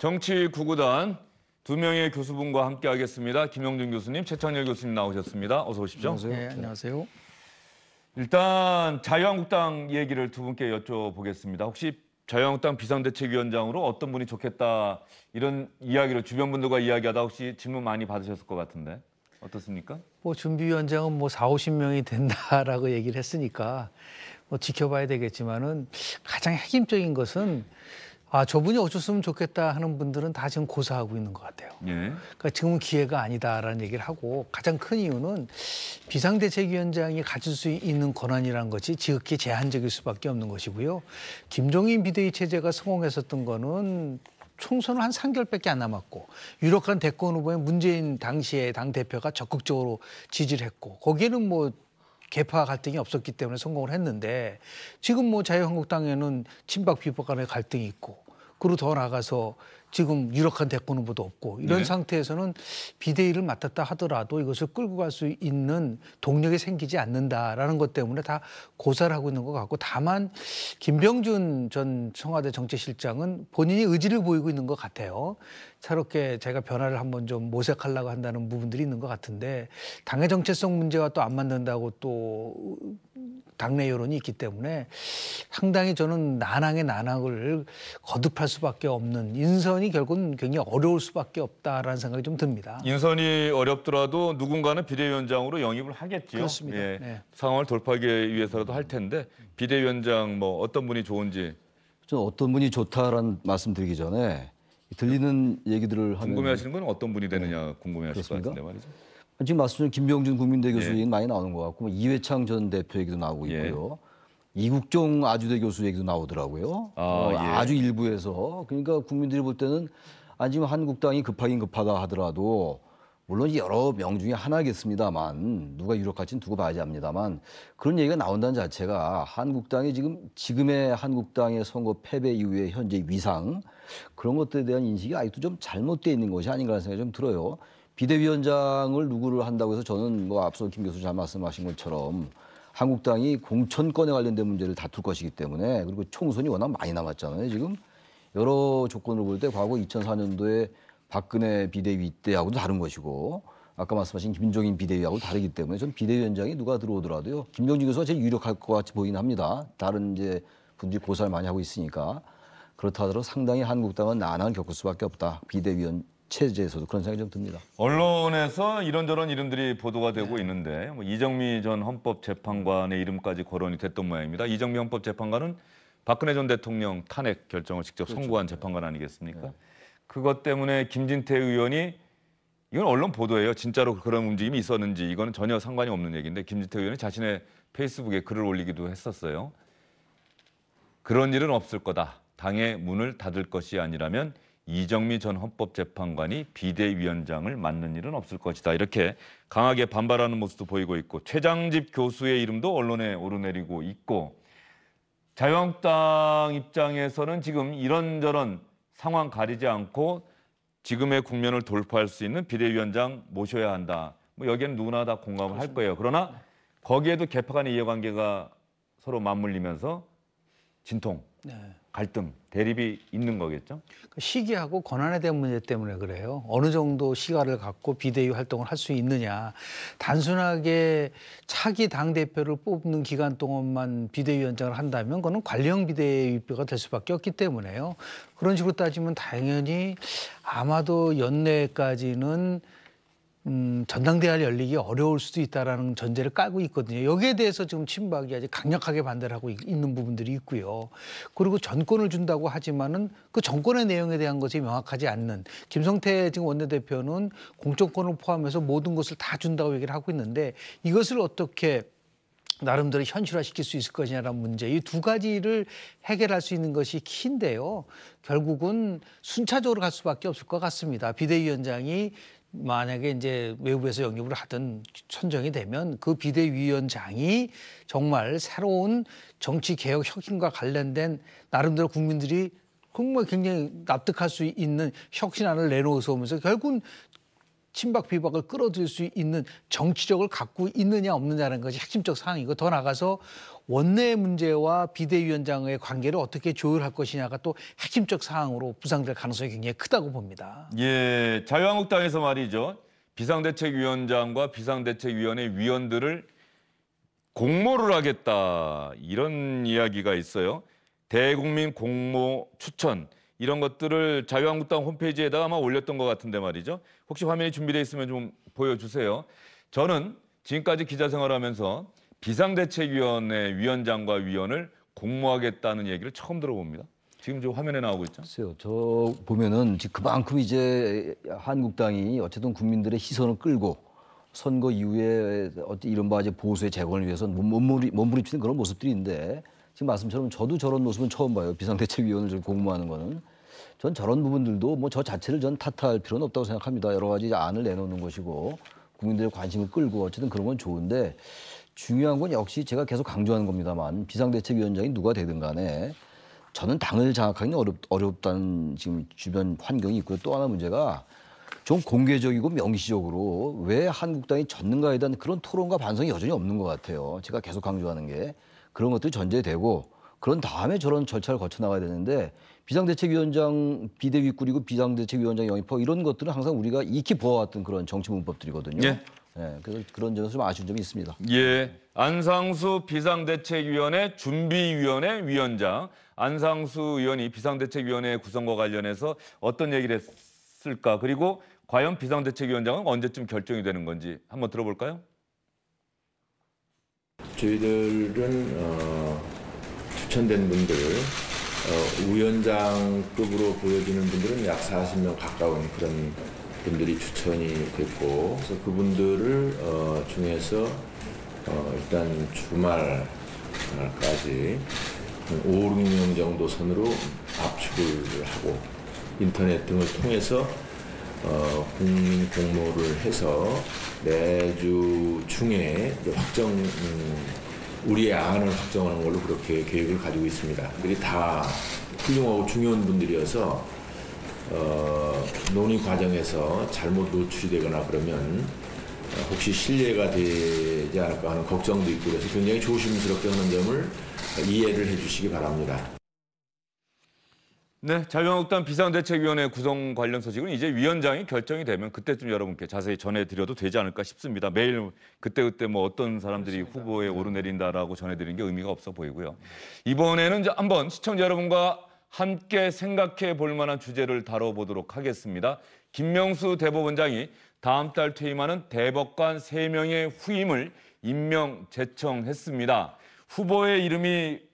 정치 구구단 두 명의 교수분과 함께하겠습니다. 김영준 교수님, 최창렬 교수님 나오셨습니다. 어서 오십시오. 안녕하세요. 네, 안녕하세요. 일단 자유한국당 얘기를 두 분께 여쭤보겠습니다. 혹시 자유한국당 비상대책위원장으로 어떤 분이 좋겠다 이런 이야기를 주변 분들과 이야기하다 혹시 질문 많이 받으셨을 것 같은데 어떻습니까? 뭐 준비위원장은 뭐 40~50명이 된다라고 얘기를 했으니까 뭐 지켜봐야 되겠지만은 가장 핵심적인 것은 저분이 어쩌으면 좋겠다 하는 분들은 다 지금 고사하고 있는 것 같아요. 예. 그러니까 지금은 기회가 아니다라는 얘기를 하고 가장 큰 이유는 비상대책위원장이 가질 수 있는 권한이라는 것이 지극히 제한적일 수밖에 없는 것이고요. 김종인 비대위 체제가 성공했었던 거는 총선은 한 3개월밖에 안 남았고 유력한 대권 후보의 문재인 당시의 당대표가 적극적으로 지지를 했고 거기에는 뭐 계파 갈등이 없었기 때문에 성공을 했는데 지금 뭐 자유한국당에는 친박 비박 간의 갈등이 있고 그리고 더 나아가서 지금 유력한 대권 후보도 없고 이런 상태에서는 비대위를 맡았다 하더라도 이것을 끌고 갈 수 있는 동력이 생기지 않는다라는 것 때문에 다 고사를 하고 있는 것 같고 다만 김병준 전 청와대 정책실장은 본인이 의지를 보이고 있는 것 같아요. 새롭게 제가 변화를 한번 좀 모색하려고 한다는 부분들이 있는 것 같은데 당의 정체성 문제와 또 안 맞는다고 또 당내 여론이 있기 때문에 상당히 저는 난항의 난항을 거듭할 수밖에 없는 인선이 결국은 굉장히 어려울 수밖에 없다라는 생각이 좀 듭니다. 인선이 어렵더라도 누군가는 비대위원장으로 영입을 하겠죠. 그렇습니다. 예. 네. 상황을 돌파하기 위해서라도 할 텐데 비대위원장 뭐 어떤 분이 좋은지. 저는 어떤 분이 좋다라는 말씀드리기 전에 들리는 얘기들을 하면 궁금해하시는 건 어떤 분이 되느냐 궁금해하실 것 같은데 말이죠. 지금 말씀하신 김병준 국민대 교수 얘기는 많이 나오는 것 같고 이회창 전 대표 얘기도 나오고 있고요. 이국종 아주대 교수 얘기도 나오더라고요. 아주 일부에서. 그러니까 국민들이 볼 때는 지금 한국당이 급하긴 급하다 하더라도 물론 여러 명 중에 하나겠습니다만 누가 유력할지는 두고 봐야지 합니다만 그런 얘기가 나온다는 자체가 한국당이 지금의 한국당의 선거 패배 이후에 현재 위상 그런 것들에 대한 인식이 아직도 좀 잘못되어 있는 것이 아닌가 하는 생각이 좀 들어요. 비대위원장을 누구를 한다고 해서 저는 뭐 앞서 김 교수 잘 말씀하신 것처럼 한국당이 공천권에 관련된 문제를 다툴 것이기 때문에 그리고 총선이 워낙 많이 남았잖아요. 지금 여러 조건을 볼 때 과거 2004년도에 박근혜 비대위 때하고도 다른 것이고 아까 말씀하신 김종인 비대위하고 다르기 때문에 전 비대위원장이 누가 들어오더라도요. 김병준 교수가 제일 유력할 것 같이 보이긴 합니다. 다른 이제 분들이 고사를 많이 하고 있으니까 그렇다 하더라도 상당히 한국당은 난항을 겪을 수밖에 없다. 비대위원 체제에서도 그런 생각이 좀 듭니다. 언론에서 이런저런 이름들이 보도가 되고 있는데 뭐 이정미 전 헌법재판관의 이름까지 거론이 됐던 모양입니다. 이정미 헌법재판관은 박근혜 전 대통령 탄핵 결정을 직접 선고한 재판관 아니겠습니까? 그것 때문에 김진태 의원이 이건 언론 보도예요. 진짜로 그런 움직임이 있었는지 이거는 전혀 상관이 없는 얘기인데 김진태 의원이 자신의 페이스북에 글을 올리기도 했었어요. 그런 일은 없을 거다. 당의 문을 닫을 것이 아니라면 이정미 전 헌법재판관이 비대위원장을 맡는 일은 없을 것이다. 이렇게 강하게 반발하는 모습도 보이고 있고 최장집 교수의 이름도 언론에 오르내리고 있고 자유한국당 입장에서는 지금 이런저런 상황 가리지 않고 지금의 국면을 돌파할 수 있는 비대위원장 모셔야 한다. 뭐 여기에는 누구나 다 공감을 할 거예요. 그러나 거기에도 계파 간의 이해관계가 서로 맞물리면서 진통, 갈등, 대립이 있는 거겠죠? 시기하고 권한에 대한 문제 때문에 그래요. 어느 정도 시간을 갖고 비대위 활동을 할 수 있느냐. 단순하게 차기 당대표를 뽑는 기간 동안만 비대위원장을 한다면 그거는 관리형 비대위표가 될 수밖에 없기 때문에요. 그런 식으로 따지면 당연히 아마도 연내까지는 전당대회를 열리기 어려울 수도 있다라는 전제를 깔고 있거든요. 여기에 대해서 지금 친박이 아주 강력하게 반대를 하고 있는 부분들이 있고요. 그리고 전권을 준다고 하지만은 그 정권의 내용에 대한 것이 명확하지 않는 김성태 지금 원내대표는 공천권을 포함해서 모든 것을 다 준다고 얘기를 하고 있는데 이것을 어떻게 나름대로 현실화시킬 수 있을 것이냐라는 문제 이 두 가지를 해결할 수 있는 것이 키인데요. 결국은 순차적으로 갈 수밖에 없을 것 같습니다. 비대위원장이 만약에 이제 외부에서 영입을 하든 선정이 되면 그 비대위원장이 정말 새로운 정치 개혁 혁신과 관련된 나름대로 국민들이 정말 굉장히 납득할 수 있는 혁신안을 내놓으면서 결국은 친박 비박을 끌어들일 수 있는 정치력을 갖고 있느냐 없느냐는 것이 핵심적 사항이고 더 나아가서 원내 문제와 비대위원장의 관계를 어떻게 조율할 것이냐가 또 핵심적 사항으로 부상될 가능성이 굉장히 크다고 봅니다. 예, 자유한국당에서 말이죠. 비상대책위원장과 비상대책위원회 위원들을 공모를 하겠다 이런 이야기가 있어요. 대국민 공모 추천 이런 것들을 자유한국당 홈페이지에다가 아마 올렸던 것 같은데 말이죠. 혹시 화면이 준비되어 있으면 좀 보여주세요. 저는 지금까지 기자 생활하면서 비상대책위원회 위원장과 위원을 공모하겠다는 얘기를 처음 들어봅니다. 지금 저 화면에 나오고 있죠. 글쎄요. 저 보면은 그만큼 이제 한국당이 어쨌든 국민들의 시선을 끌고 선거 이후에 이른바 이제 보수의 재건을 위해서 몸부림치는 그런 모습들인데 지금 말씀처럼 저도 저런 모습은 처음 봐요. 비상대책위원을 공모하는 거는. 전 저런 부분들도 뭐 저 자체를 전 탓할 필요는 없다고 생각합니다. 여러 가지 안을 내놓는 것이고 국민들의 관심을 끌고 어쨌든 그런 건 좋은데 중요한 건 역시 제가 계속 강조하는 겁니다만 비상대책위원장이 누가 되든 간에 저는 당을 장악하기는 어렵다는 지금 주변 환경이 있고요. 또 하나 문제가 좀 공개적이고 명시적으로 왜 한국당이 졌는가에 대한 그런 토론과 반성이 여전히 없는 것 같아요. 제가 계속 강조하는 게 그런 것들이 전제되고 그런 다음에 저런 절차를 거쳐 나가야 되는데 비상대책위원장 비대위 꾸리고 비상대책위원장 영입하고 이런 것들은 항상 우리가 익히 보아왔던 그런 정치 문법들이거든요. 예. 네, 그래서 그런 점에서 좀 아쉬운 점이 있습니다. 예, 안상수 비상대책위원회 준비위원회 위원장, 안상수 의원이 비상대책위원회 구성과 관련해서 어떤 얘기를 했을까? 그리고 과연 비상대책위원장은 언제쯤 결정이 되는 건지 한번 들어볼까요? 저희들은 추천된 분들, 위원장급으로 보여지는 분들은 약 40명 가까운 그런 분들이 추천이 됐고, 그래서 그분들을 중에서 일단 주말까지 5, 6명 정도 선으로 압축을 하고 인터넷 등을 통해서 국민 공모를 해서 내주 중에 우리의 안을 확정하는 걸로 그렇게 계획을 가지고 있습니다. 그들이 다 훌륭하고 중요한 분들이어서 논의 과정에서 잘못 노출이 되거나 그러면 혹시 신뢰가 되지 않을까 하는 걱정도 있고 그래서 굉장히 조심스럽게 하는 점을 이해를 해주시기 바랍니다. 네, 자유한국당 비상대책위원회 구성 관련 소식은 이제 위원장이 결정이 되면 그때쯤 여러분께 자세히 전해드려도 되지 않을까 싶습니다. 매일 그때그때 뭐 어떤 사람들이 그렇습니다. 후보에 오르내린다라고 전해드리는 게 의미가 없어 보이고요. 이번에는 이제 한번 시청자 여러분과 함께 생각해 볼 만한 주제를 다뤄보도록 하겠습니다. 김명수 대법원장이 다음 달 퇴임하는 대법관 3명의 후임을 임명 제청했습니다. 후보의 이름이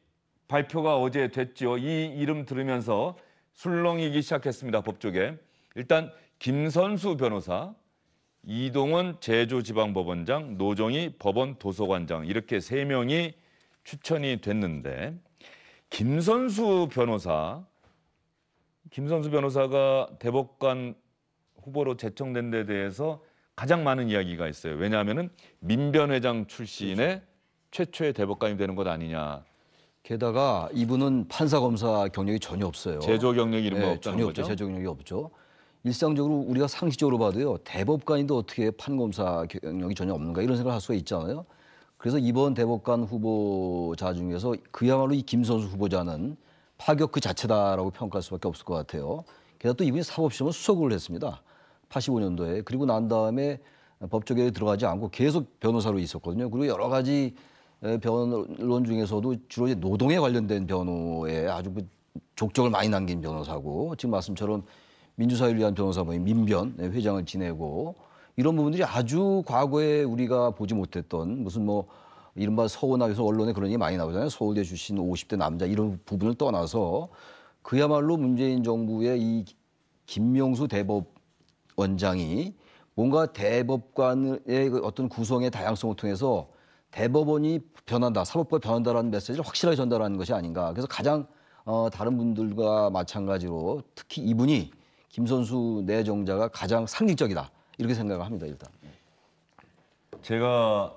발표가 어제 됐죠. 이 이름 들으면서 술렁이기 시작했습니다. 법조계. 일단 김선수 변호사, 이동원 제주지방법원장, 노정희 법원도서관장 이렇게 3명이 추천이 됐는데 김선수 변호사가 대법관 후보로 제청된 데 대해서 가장 많은 이야기가 있어요. 왜냐하면 민변회장 출신의 최초의 대법관이 되는 것 아니냐. 게다가 이분은 판사 검사 경력이 전혀 없어요. 제조 경력이 이런 거 없다는 전혀 거죠? 없죠. 제조 경력이 없죠. 일상적으로 우리가 상식적으로 봐도요. 대법관인데 어떻게 판검사 경력이 전혀 없는가 이런 생각을 할 수가 있잖아요. 그래서 이번 대법관 후보자 중에서 그야말로 이 김선수 후보자는 파격 그 자체다라고 평가할 수밖에 없을 것 같아요. 게다가 또 이분이 사법시험을 수석을 했습니다. 85년도에. 그리고 난 다음에 법조계에 들어가지 않고 계속 변호사로 있었거든요. 그리고 여러 가지 변론 중에서도 주로 노동에 관련된 변호에 아주 족적을 많이 남긴 변호사고 지금 말씀처럼 민주사회를 위한 변호사 모임 민변 회장을 지내고 이런 부분들이 아주 과거에 우리가 보지 못했던 무슨 뭐 이른바 서원학에서 언론에 그런 얘기 많이 나오잖아요. 서울대 출신 50대 남자 이런 부분을 떠나서 그야말로 문재인 정부의 이 김명수 대법원장이 뭔가 대법관의 어떤 구성의 다양성을 통해서 대법원이 변한다, 사법부가 변한다라는 메시지를 확실하게 전달하는 것이 아닌가. 그래서 가장 다른 분들과 마찬가지로 특히 이분이 김선수 내정자가 가장 상징적이다. 이렇게 생각을 합니다, 일단. 제가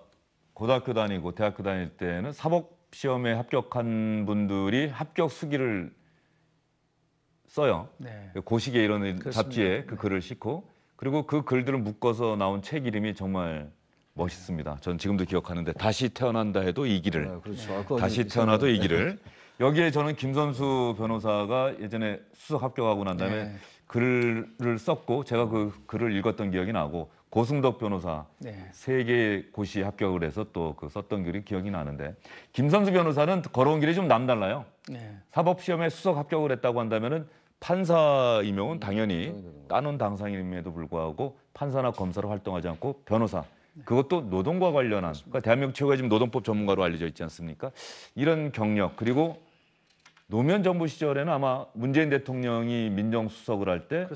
고등학교 다니고 대학교 다닐 때는 사법시험에 합격한 분들이 합격 수기를 써요. 네. 고시계 이런 그렇습니다. 잡지에 그 글을 싣고 그리고 그 글들을 묶어서 나온 책 이름이 정말 멋있습니다. 전 지금도 기억하는데 다시 태어난다 해도 이 길을, 그렇죠. 다시 태어나도 이 길을. 여기에 저는 김선수 변호사가 예전에 수석 합격하고 난 다음에 글을 썼고 제가 그 글을 읽었던 기억이 나고 고승덕 변호사 세 개의 고시 합격을 해서 또 그 썼던 글이 기억이 나는데 김선수 변호사는 걸어온 길이 좀 남달라요. 사법시험에 수석 합격을 했다고 한다면은 판사 임용은 당연히 따놓은 당상임에도 불구하고 판사나 검사로 활동하지 않고 변호사, 그것도 노동과 관련한, 그러니까 대한민국 최고의 지금 노동법 전문가로 알려져 있지 않습니까? 이런 경력, 그리고 노무현 정부 시절에는 아마 문재인 대통령이 민정수석을 할 때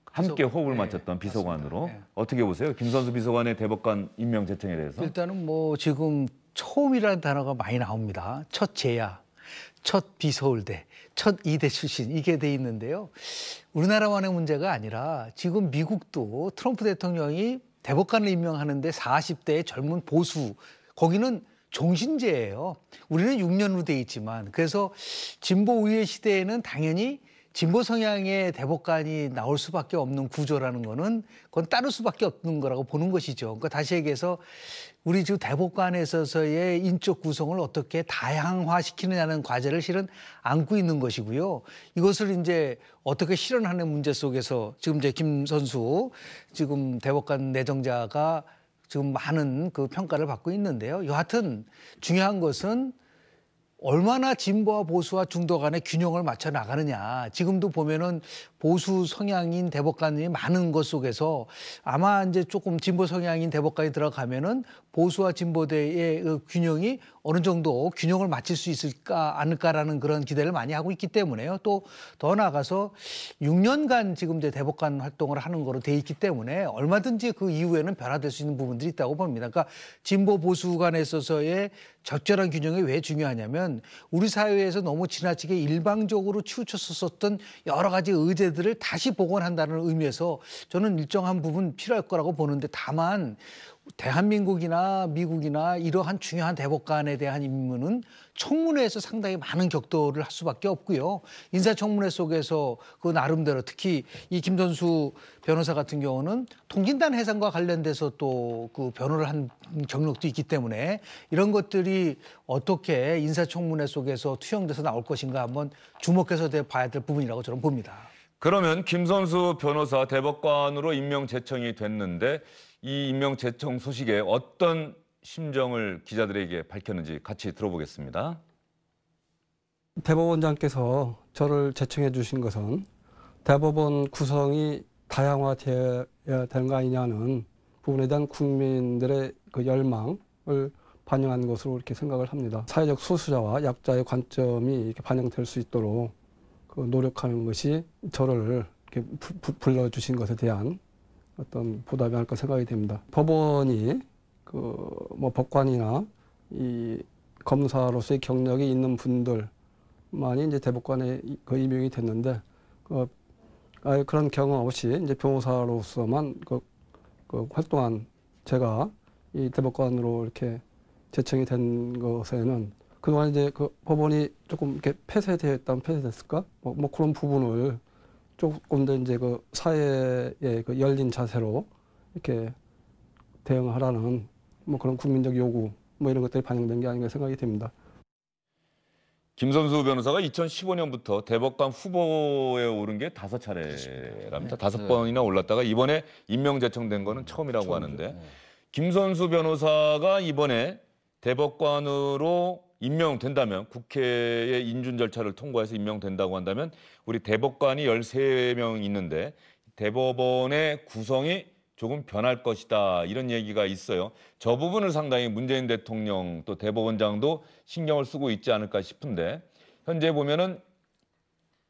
함께 호흡을 맞췄던 비서관으로. 어떻게 보세요? 김선수 비서관의 대법관 임명 제청에 대해서? 일단은 뭐 지금 처음이라는 단어가 많이 나옵니다. 첫 제야, 첫 비서울대, 첫 이대 출신 이게 돼 있는데요. 우리나라만의 문제가 아니라 지금 미국도 트럼프 대통령이 대법관을 임명하는데 40대의 젊은 보수, 거기는 종신제예요. 우리는 6년으로 돼 있지만, 그래서 진보 우위의 시대에는 당연히 진보 성향의 대법관이 나올 수밖에 없는 구조라는 거는 그건 따를 수밖에 없는 거라고 보는 것이죠. 그러니까 다시 얘기해서 우리 지금 대법관에 있어서의 인적 구성을 어떻게 다양화시키느냐는 과제를 실은 안고 있는 것이고요. 이것을 이제 어떻게 실현하는 문제 속에서 지금 이제 김선수 지금 대법관 내정자가 지금 많은 그 평가를 받고 있는데요. 여하튼 중요한 것은 얼마나 진보와 보수와 중도 간의 균형을 맞춰 나가느냐. 지금도 보면은 보수 성향인 대법관이 많은 것 속에서 아마 이제 조금 진보 성향인 대법관이 들어가면은 보수와 진보대의 그 균형이 어느 정도 균형을 맞출 수 있을까 않을까라는 그런 기대를 많이 하고 있기 때문에요. 또 더 나아가서 6년간 지금 이제 대법관 활동을 하는 거로 돼 있기 때문에 얼마든지 그 이후에는 변화될 수 있는 부분들이 있다고 봅니다. 그러니까 진보 보수 간에 있어서의 적절한 균형이 왜 중요하냐면 우리 사회에서 너무 지나치게 일방적으로 치우쳤었던 여러 가지 의제들을 다시 복원한다는 의미에서 저는 일정한 부분 필요할 거라고 보는데, 다만 대한민국이나 미국이나 이러한 중요한 대법관에 대한 임무는 청문회에서 상당히 많은 격돌을 할 수밖에 없고요. 인사청문회 속에서 그 나름대로 특히 이 김선수 변호사 같은 경우는 통진단 해산과 관련돼서 또 그 변호를 한 경력도 있기 때문에 이런 것들이 어떻게 인사청문회 속에서 투영돼서 나올 것인가 한번 주목해서 봐야 될 부분이라고 저는 봅니다. 그러면 김선수 변호사 대법관으로 임명 제청이 됐는데 이 임명 제청 소식에 어떤 심정을 기자들에게 밝혔는지 같이 들어보겠습니다. 대법원장께서 저를 제청해 주신 것은 대법원 구성이 다양화되어야 되는 거 아니냐는 부분에 대한 국민들의 그 열망을 반영한 것으로 이렇게 생각을 합니다. 사회적 소수자와 약자의 관점이 이렇게 반영될 수 있도록 그 노력하는 것이 저를 이렇게 불러주신 것에 대한 어떤 보답이 아닐까 생각이 됩니다. 법원이 그 뭐 법관이나 이 검사로서의 경력이 있는 분들만이 이제 대법관에 그 임명이 됐는데 그런 경험 없이 이제 변호사로서만 그 활동한 제가 이 대법관으로 이렇게 제청이 된 것에는 그동안 이제 그 법원이 조금 이렇게 폐쇄됐을까? 뭐 그런 부분을 조금 더 이제 그 사회의 그 열린 자세로 이렇게 대응하라는 뭐 그런 국민적 요구 뭐 이런 것들이 반영된 게 아닌가 생각이 됩니다. 김선수 변호사가 2015년부터 대법관 후보에 오른 게 5차례랍니다. 5번이나 올랐다가 이번에 임명 제청된 거는 처음이라고 하는데 김선수 변호사가 이번에 대법관으로 임명된다면, 국회의 인준 절차를 통과해서 임명된다고 한다면 우리 대법관이 13명 있는데 대법원의 구성이 조금 변할 것이다, 이런 얘기가 있어요. 저 부분을 상당히 문재인 대통령 또 대법원장도 신경을 쓰고 있지 않을까 싶은데, 현재 보면은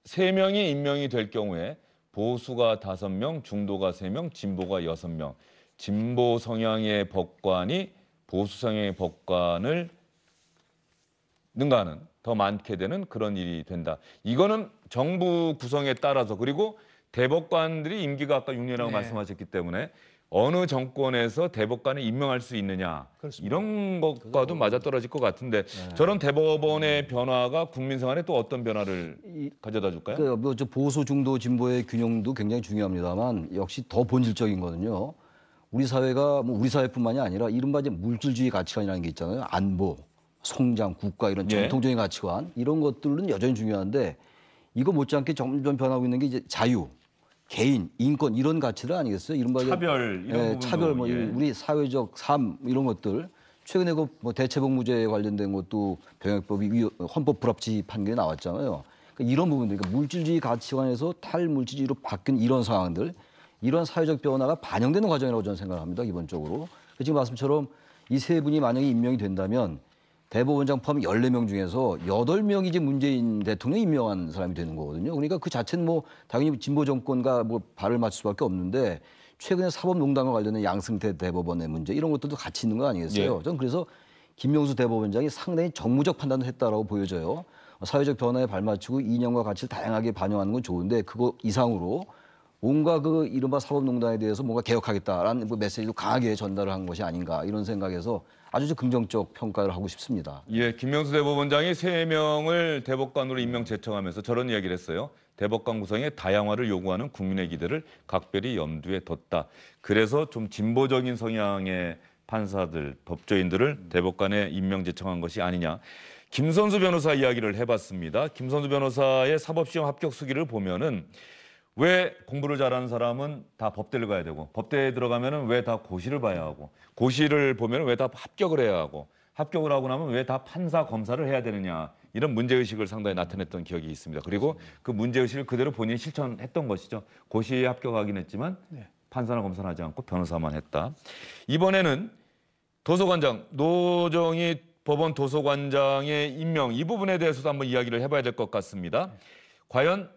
3명이 임명이 될 경우에 보수가 5명, 중도가 3명, 진보가 6명, 진보 성향의 법관이 보수 성향의 법관을 능가하는, 더 많게 되는 그런 일이 된다. 이거는 정부 구성에 따라서, 그리고 대법관들이 임기가 아까 6년이라고 말씀하셨기 때문에 어느 정권에서 대법관을 임명할 수 있느냐 그렇습니다. 이런 것과도 맞아떨어질 것 같은데 저런 대법원의 변화가 국민 생활에 또 어떤 변화를 가져다 줄까요? 뭐 보수 중도 진보의 균형도 굉장히 중요합니다만 역시 더 본질적인 거는요. 우리 사회가 뭐 우리 사회뿐만이 아니라 이른바 이제 물질주의 가치관이라는 게 있잖아요. 안보, 성장, 국가 이런 전통적인 가치관 이런 것들은 여전히 중요한데 이거 못지않게 점점 변하고 있는 게 이제 자유, 개인, 인권 이런 가치들 아니겠어요? 이른바 차별 이런 부분도 차별 뭐 우리 사회적 삶 이런 것들 최근에 그 뭐 대체복무제 관련된 것도 병역법이 헌법 불합치 판결이 나왔잖아요. 그러니까 이런 부분들, 그러니까 물질주의 가치관에서 탈물질주의로 바뀐 이런 상황들, 이런 사회적 변화가 반영되는 과정이라고 저는 생각합니다. 기본적으로. 지금 말씀처럼 이 세 분이 만약에 임명이 된다면 대법원장 포함 14명 중에서 8명이 이제 문재인 대통령이 임명한 사람이 되는 거거든요. 그러니까 그 자체는 뭐 당연히 진보 정권과 뭐 발을 맞출 수밖에 없는데 최근에 사법농단과 관련된 양승태 대법원의 문제 이런 것들도 같이 있는 거 아니겠어요? 예. 저는 그래서 김명수 대법원장이 상당히 정무적 판단을 했다라고 보여져요. 사회적 변화에 발맞추고 이념과 가치를 다양하게 반영하는 건 좋은데 그거 이상으로 뭔가 그 이른바 사법농단에 대해서 뭔가 개혁하겠다라는 그 메시지도 강하게 전달을 한 것이 아닌가 이런 생각에서 아주 긍정적 평가를 하고 싶습니다. 예, 김명수 대법원장이 3명을 대법관으로 임명 제청하면서 저런 이야기를 했어요. 대법관 구성의 다양화를 요구하는 국민의 기대를 각별히 염두에 뒀다. 그래서 좀 진보적인 성향의 판사들, 법조인들을 대법관에 임명 제청한 것이 아니냐. 김선수 변호사 이야기를 해봤습니다. 김선수 변호사의 사법시험 합격 수기를 보면은 왜 공부를 잘하는 사람은 다 법대를 가야 되고 법대에 들어가면은 왜 다 고시를 봐야 하고 고시를 보면 왜 다 합격을 해야 하고 합격을 하고 나면 왜 다 판사 검사를 해야 되느냐 이런 문제의식을 상당히 나타냈던 기억이 있습니다. 그리고 그 문제의식을 그대로 본인이 실천했던 것이죠. 고시에 합격하긴 했지만 판사나 검사는 하지 않고 변호사만 했다. 이번에는 도서관장 노정희 법원 도서관장의 임명 이 부분에 대해서도 한번 이야기를 해봐야 될 것 같습니다. 과연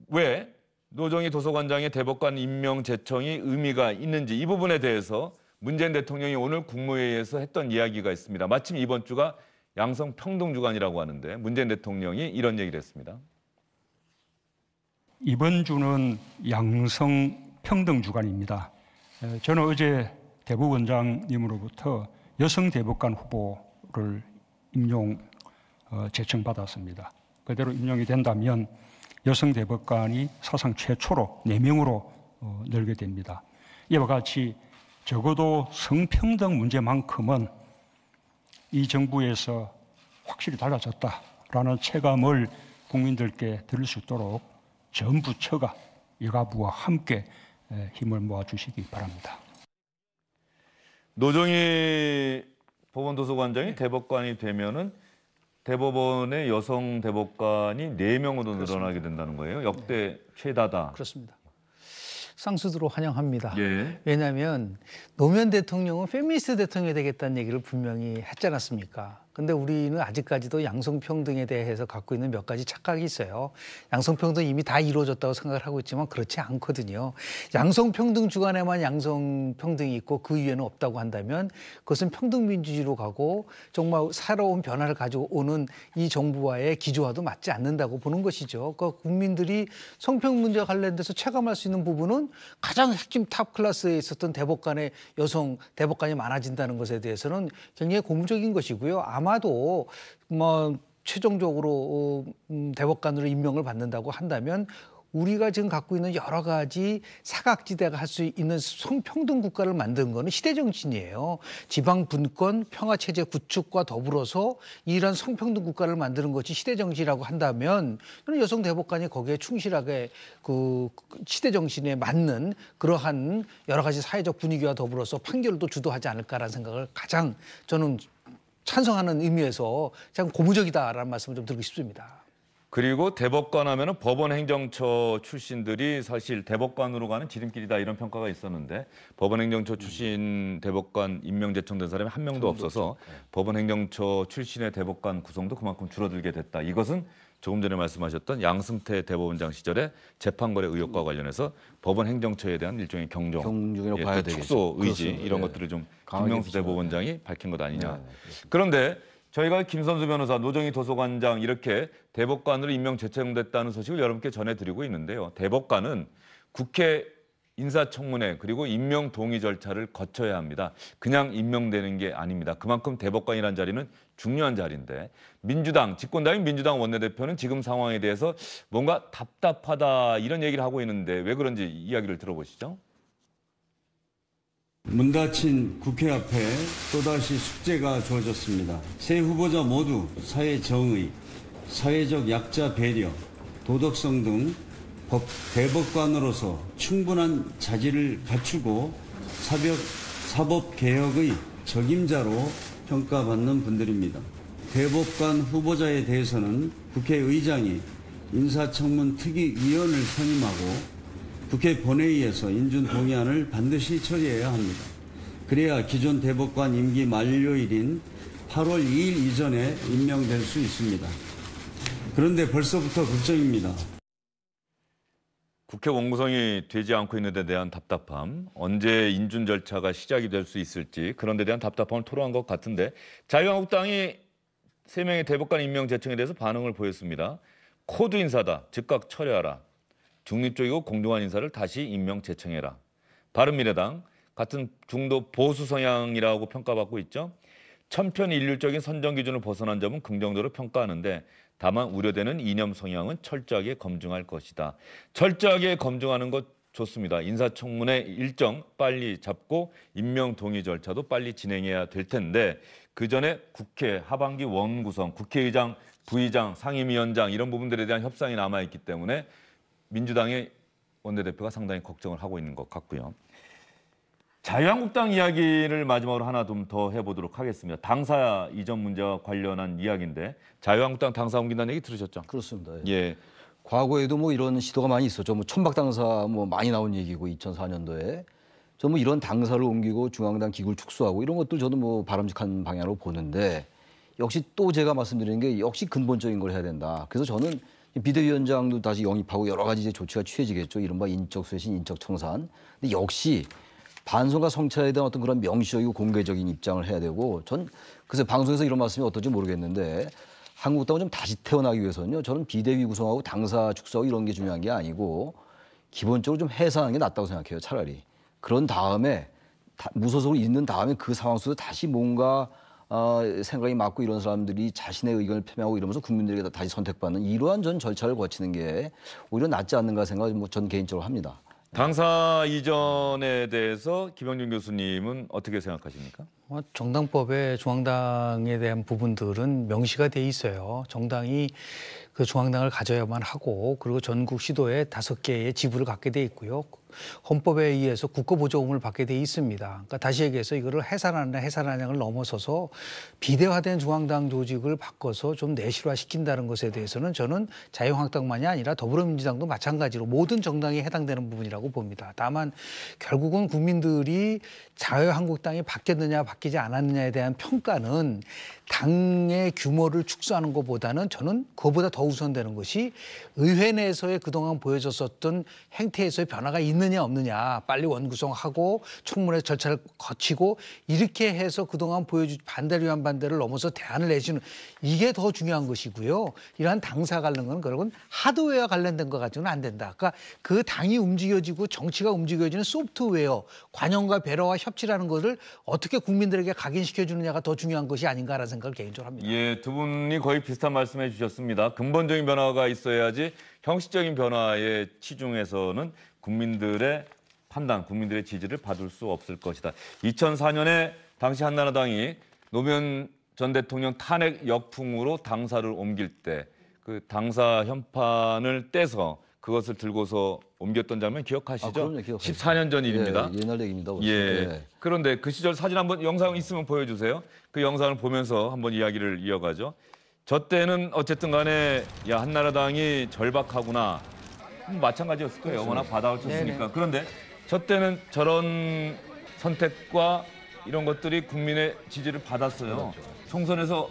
왜 노정희 도서관장의 대법관 임명 제청이 의미가 있는지 이 부분에 대해서 문재인 대통령이 오늘 국무회의에서 했던 이야기가 있습니다. 마침 이번 주가 양성평등주간이라고 하는데 문재인 대통령이 이런 얘기를 했습니다. 이번 주는 양성평등주간입니다. 저는 어제 대법원장님으로부터 여성 대법관 후보를 임용 제청받았습니다. 그대로 임용이 된다면 여성 대법관이 사상 최초로 4명으로 늘게 됩니다. 이와 같이 적어도 성평등 문제만큼은 이 정부에서 확실히 달라졌다라는 체감을 국민들께 들을 수 있도록 전 부처가 여가부와 함께 힘을 모아주시기 바랍니다. 노정희 법원도서관장이 대법관이 되면은 대법원의 여성 대법관이 4명으로 늘어나게 된다는 거예요. 역대 최다다. 그렇습니다. 쌍수드로 환영합니다. 예. 왜냐하면 노무현 대통령은 페미니스트 대통령이 되겠다는 얘기를 분명히 했지 않았습니까? 근데 우리는 아직까지도 양성평등에 대해서 갖고 있는 몇 가지 착각이 있어요. 양성평등 이미 다 이루어졌다고 생각을 하고 있지만 그렇지 않거든요. 양성평등 주간에만 양성평등이 있고 그 위에는 없다고 한다면 그것은 평등민주주의로 가고 정말 새로운 변화를 가지고 오는 이 정부와의 기조와도 맞지 않는다고 보는 것이죠. 그러니까 국민들이 성평등 문제와 관련돼서 체감할 수 있는 부분은 가장 핵심 탑 클래스에 있었던 대법관의 여성 대법관이 많아진다는 것에 대해서는 굉장히 고무적인 것이고요. 아마도 뭐 최종적으로 대법관으로 임명을 받는다고 한다면 우리가 지금 갖고 있는 여러 가지 사각지대가 할 수 있는 성평등 국가를 만든 거는 시대 정신이에요. 지방 분권 평화 체제 구축과 더불어서 이런 성평등 국가를 만드는 것이 시대 정신이라고 한다면 저는 여성 대법관이 거기에 충실하게 그 시대 정신에 맞는 그러한 여러 가지 사회적 분위기와 더불어서 판결도 주도하지 않을까라는 생각을 가장 저는 찬성하는 의미에서 참 고무적이다라는 말씀을 좀 드리고 싶습니다. 그리고 대법관 하면은 법원 행정처 출신들이 사실 대법관으로 가는 지름길이다 이런 평가가 있었는데 법원 행정처 출신 대법관 임명 제청된 사람이 한 명도 없어서 법원 행정처 출신의 대법관 구성도 그만큼 줄어들게 됐다. 이것은 조금 전에 말씀하셨던 양승태 대법원장 시절에 재판거래 의혹과 관련해서 법원 행정처에 대한 일종의 경중이라고 봐야 되겠죠. 축소 의지 그렇습니다. 이런 네. 것들을 좀 강하게 김명수 비춰야 대법원장이 밝힌 것 아니냐. 네. 그런데 저희가 김선수 변호사, 노정희 도서관장 이렇게 대법관으로 임명 제청됐다는 소식을 여러분께 전해드리고 있는데요. 대법관은 국회 인사청문회 그리고 임명 동의 절차를 거쳐야 합니다. 그냥 임명되는 게 아닙니다. 그만큼 대법관이라는 자리는 중요한 자리인데 민주당, 집권당인 민주당 원내대표는 지금 상황에 대해서 뭔가 답답하다 이런 얘기를 하고 있는데 왜 그런지 이야기를 들어보시죠. 문 닫힌 국회 앞에 또다시 숙제가 주어졌습니다. 세 후보자 모두 사회 정의, 사회적 약자 배려, 도덕성 등 대법관으로서 충분한 자질을 갖추고 사법개혁의 적임자로 평가받는 분들입니다. 대법관 후보자에 대해서는 국회의장이 인사청문 특위위원을 선임하고 국회 본회의에서 인준 동의안을 반드시 처리해야 합니다. 그래야 기존 대법관 임기 만료일인 8월 2일 이전에 임명될 수 있습니다. 그런데 벌써부터 걱정입니다. 국회 원구성이 되지 않고 있는 데 대한 답답함, 언제 인준 절차가 시작이 될 수 있을지 그런 데 대한 답답함을 토로한 것 같은데 자유한국당이 3명의 대법관 임명 제청에 대해서 반응을 보였습니다. 코드 인사다, 즉각 처리하라. 중립적이고 공정한 인사를 다시 임명 제청해라. 바른미래당, 같은 중도 보수 성향이라고 평가받고 있죠. 천편일률적인 선정 기준을 벗어난 점은 긍정적으로 평가하는데 다만 우려되는 이념 성향은 철저하게 검증할 것이다. 철저하게 검증하는 것 좋습니다. 인사청문회 일정 빨리 잡고 임명 동의 절차도 빨리 진행해야 될 텐데 그 전에 국회 하반기 원구성, 국회의장, 부의장, 상임위원장 이런 부분들에 대한 협상이 남아있기 때문에 민주당의 원내대표가 상당히 걱정을 하고 있는 것 같고요. 자유한국당 이야기를 마지막으로 하나 좀 더 해보도록 하겠습니다. 당사 이전 문제와 관련한 이야기인데 자유한국당 당사 옮긴다는 얘기 들으셨죠? 그렇습니다. 예. 과거에도 뭐 이런 시도가 많이 있었죠. 뭐 천박 당사 뭐 많이 나온 얘기고 2004년도에 저 뭐 이런 당사를 옮기고 중앙당 기구를 축소하고 이런 것들 저도 뭐 바람직한 방향으로 보는데 역시 또 제가 말씀드리는 게 역시 근본적인 걸 해야 된다. 그래서 저는 비대위원장도 다시 영입하고 여러 가지 이제 조치가 취해지겠죠. 이른바 인적 쇄신, 인적 청산. 근데 역시 반성과 성찰에 대한 어떤 그런 명시적이고 공개적인 입장을 해야 되고 전 그래서 방송에서 이런 말씀이 어떨지 모르겠는데 한국당을 좀 다시 태어나기 위해서는요. 저는 비대위 구성하고 당사 축소하고 이런 게 중요한 게 아니고 기본적으로 좀 해산하는 게 낫다고 생각해요. 차라리. 그런 다음에 무소속으로 있는 다음에 그 상황 속에서 다시 뭔가 생각이 맞고 이런 사람들이 자신의 의견을 표명하고 이러면서 국민들에게 다시 선택받는 이러한 전 절차를 거치는 게 오히려 낫지 않는가 생각을 뭐 전 개인적으로 합니다. 당사 이전에 대해서 김영준 교수님은 어떻게 생각하십니까? 정당법에 중앙당에 대한 부분들은 명시가 돼 있어요. 정당이 그 중앙당을 가져야만 하고 그리고 전국 시도에 5개의 지부를 갖게 돼 있고요. 헌법에 의해서 국고보조금을 받게 돼 있습니다. 그러니까 다시 얘기해서 이거를 해산하냐를 넘어서서 비대화된 중앙당 조직을 바꿔서 좀 내실화시킨다는 것에 대해서는 저는 자유한국당만이 아니라 더불어민주당도 마찬가지로 모든 정당이 해당되는 부분이라고 봅니다. 다만 결국은 국민들이 자유한국당이 바뀌었느냐 바뀌지 않았느냐에 대한 평가는 당의 규모를 축소하는 것보다는 저는 그것보다 더 우선되는 것이 의회 내에서의 그동안 보여줬었던 행태에서의 변화가 있느냐 없느냐 빨리 원구성하고 청문회 절차를 거치고 이렇게 해서 그동안 보여준 반대를 위한 반대를 넘어서 대안을 내주는 이게 더 중요한 것이고요. 이러한 당사 관련은 그런 하드웨어와 관련된 것 가지고는 안 된다. 그러니까 그 당이 움직여지고 정치가 움직여지는 소프트웨어 관용과 배려와 협치라는 것을 어떻게 국민들에게 각인시켜주느냐가 더 중요한 것이 아닌가라는 생각을 개인적으로 합니다. 예, 두 분이 거의 비슷한 말씀해 주셨습니다. 근본적인 변화가 있어야지 형식적인 변화에 치중해서는 국민들의 판단, 국민들의 지지를 받을 수 없을 것이다. 2004년에 당시 한나라당이 노무현 전 대통령 탄핵 역풍으로 당사를 옮길 때 그 당사 현판을 떼서 그것을 들고서 옮겼던 장면 기억하시죠? 그럼요, 기억하죠. 14년 전 일입니다. 예, 옛날 얘기입니다. 예. 네. 그런데 그 시절 사진 한번 영상 있으면 보여주세요. 그 영상을 보면서 한번 이야기를 이어가죠. 저 때는 어쨌든 간에 야 한나라당이 절박하구나. 마찬가지였을 거예요. 워낙 바닥을 쳤으니까. 네네. 그런데 저 때는 저런 선택과 이런 것들이 국민의 지지를 받았어요. 그렇죠. 총선에서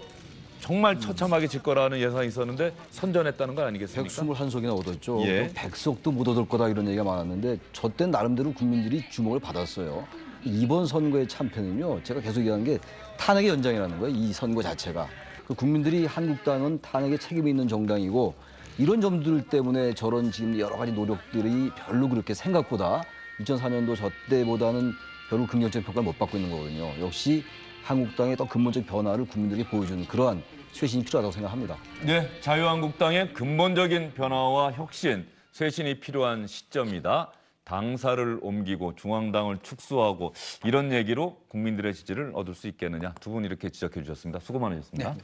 정말 처참하게 질 거라는 예상이 있었는데 선전했다는 건 아니겠습니까? 121석이나 얻었죠. 예. 100석도 못 얻을 거다 이런 얘기가 많았는데 저 땐 나름대로 국민들이 주목을 받았어요. 이번 선거의 참패는요. 제가 계속 얘기하는 게 탄핵의 연장이라는 거예요. 이 선거 자체가. 그 국민들이 한국당은 탄핵에 책임이 있는 정당이고 이런 점들 때문에 저런 지금 여러 가지 노력들이 별로 그렇게 생각보다 2004년도 저 때보다는 별로 긍정적 평가를 못 받고 있는 거거든요. 역시 한국당의 더 근본적 변화를 국민들에게 보여주는 그러한 쇄신이 필요하다고 생각합니다. 네, 자유한국당의 근본적인 변화와 혁신, 쇄신이 필요한 시점이다. 당사를 옮기고 중앙당을 축소하고 이런 얘기로 국민들의 지지를 얻을 수 있겠느냐. 두 분 이렇게 지적해 주셨습니다. 수고 많으셨습니다. 네.